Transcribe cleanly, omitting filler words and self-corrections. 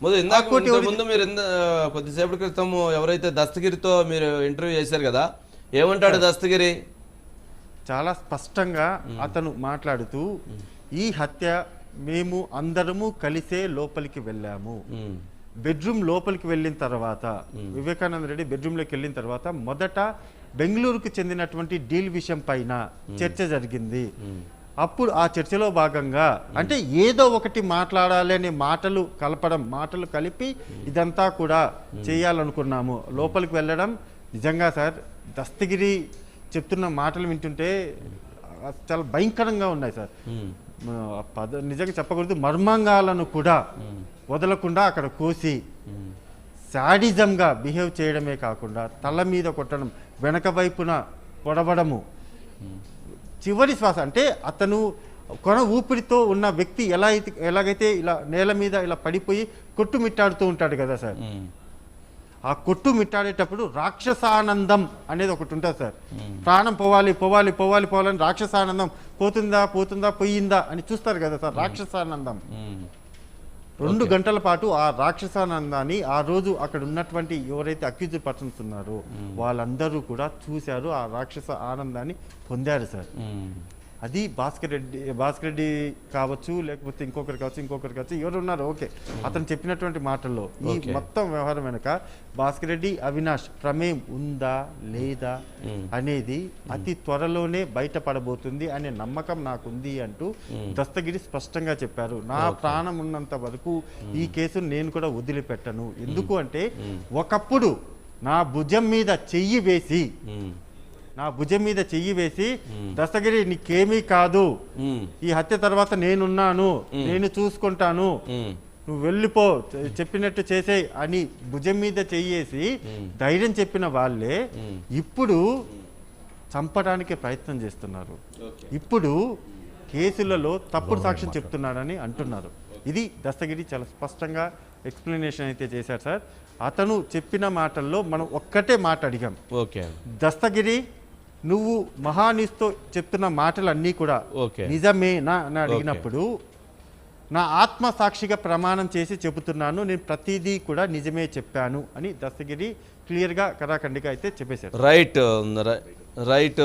ముందు మీరు కొద్దిసేపటి క్రితం ఎవరైతే దస్తగిరితో మీరు ఇంటర్వ్యూ చేశారు కదా, ఏమంటాడు దస్తగిరి? చాలా స్పష్టంగా అతను మాట్లాడుతూ, ఈ హత్య మేము అందరము కలిసే లోపలికి వెళ్ళాము. బెడ్రూమ్ లోపలికి వెళ్ళిన తర్వాత, వివేకానంద రెడ్డి బెడ్రూమ్లోకి వెళ్ళిన తర్వాత మొదట బెంగళూరుకు చెందినటువంటి డీల్ విషయం పైన చర్చ జరిగింది. అప్పుడు ఆ చర్చలో భాగంగా అంటే ఏదో ఒకటి మాట్లాడాలి అనే మాటలు కలపడం, మాటలు కలిపి ఇదంతా కూడా చేయాలనుకున్నాము. లోపలికి వెళ్ళడం నిజంగా సార్, దస్తగిరి చెప్తున్న మాటలు వింటుంటే చాలా భయంకరంగా ఉన్నాయి సార్. నిజంగా చెప్పకూడదు, మర్మంగాలను కూడా వదలకుండా అక్కడ కోసి శాడిజంగా బిహేవ్ చేయడమే కాకుండా తల మీద కొట్టడం, వెనక వైపున పొడవడము, చివరి శ్వాస అంటే అతను కొన ఊపిరితో ఉన్న వ్యక్తి ఎలాగైతే ఇలా నేల మీద ఇలా పడిపోయి కొట్టుమిట్టాడుతూ ఉంటాడు కదా సార్, ఆ కొట్టు మిట్టాడేటప్పుడు రాక్షసానందం అనేది ఒకటి ఉంటుంది సార్. ప్రాణం పోవాలి పోవాలి పోవాలి పోవాలని రాక్షసానందం, పోతుందా పోతుందా పోయిందా అని చూస్తారు కదా సార్, రాక్షసానందం. 2 గంటల పాటు ఆ రాక్షసానందాన్ని ఆ రోజు అక్కడ ఉన్నటువంటి ఎవరైతే అక్యూజ్డ్ పర్సన్స్ ఉన్నారో వాళ్ళందరూ కూడా చూశారు, ఆ రాక్షస ఆనందాన్ని పొందారు సార్. అది భాస్కర్ రెడ్డి కావచ్చు, లేకపోతే ఇంకొకరు కావచ్చు, ఎవరు ఉన్నారు ఓకే, అతను చెప్పినటువంటి మాటల్లో ఈ మొత్తం వ్యవహారం వెనుక భాస్కర్ రెడ్డి, అవినాష్ ప్రమేయం ఉందా లేదా అనేది అతి త్వరలోనే బయటపడబోతుంది అనే నమ్మకం నాకుంది అంటూ దస్తగిరి స్పష్టంగా చెప్పారు. నా ప్రాణం ఉన్నంత వరకు ఈ కేసును నేను కూడా వదిలిపెట్టను. ఎందుకు అంటే ఒకప్పుడు నా భుజం మీద చెయ్యి వేసి దస్తగిరి నీకేమీ కాదు, ఈ హత్య తర్వాత నేనున్నాను, నేను చూసుకుంటాను, నువ్వు వెళ్ళిపో, చెప్పినట్టు చేసే అని భుజం మీద చెయ్యేసి ధైర్యం చెప్పిన వాళ్ళే ఇప్పుడు చంపడానికి ప్రయత్నం చేస్తున్నారు. ఇప్పుడు కేసులలో తప్పుడు సాక్ష్యం చెప్తున్నాడని అంటున్నారు. ఇది దస్తగిరి చాలా స్పష్టంగా ఎక్స్ప్లెనేషన్ అయితే చేశారు సార్. అతను చెప్పిన మాటల్లో మనం ఒక్కటే మాట అడిగాం, దస్తగిరి నువ్వు మహానీస్తో చెప్తున్న మాటలన్నీ కూడా నిజమేనా అని అడిగినప్పుడు, నా ఆత్మ సాక్షిగా ప్రమాణం చేసి చెబుతున్నాను, నేను ప్రతిదీ కూడా నిజమే చెప్పాను అని దస్తగిరి క్లియర్గా కరాఖండిగా అయితే చెప్పేశారు. రైట్.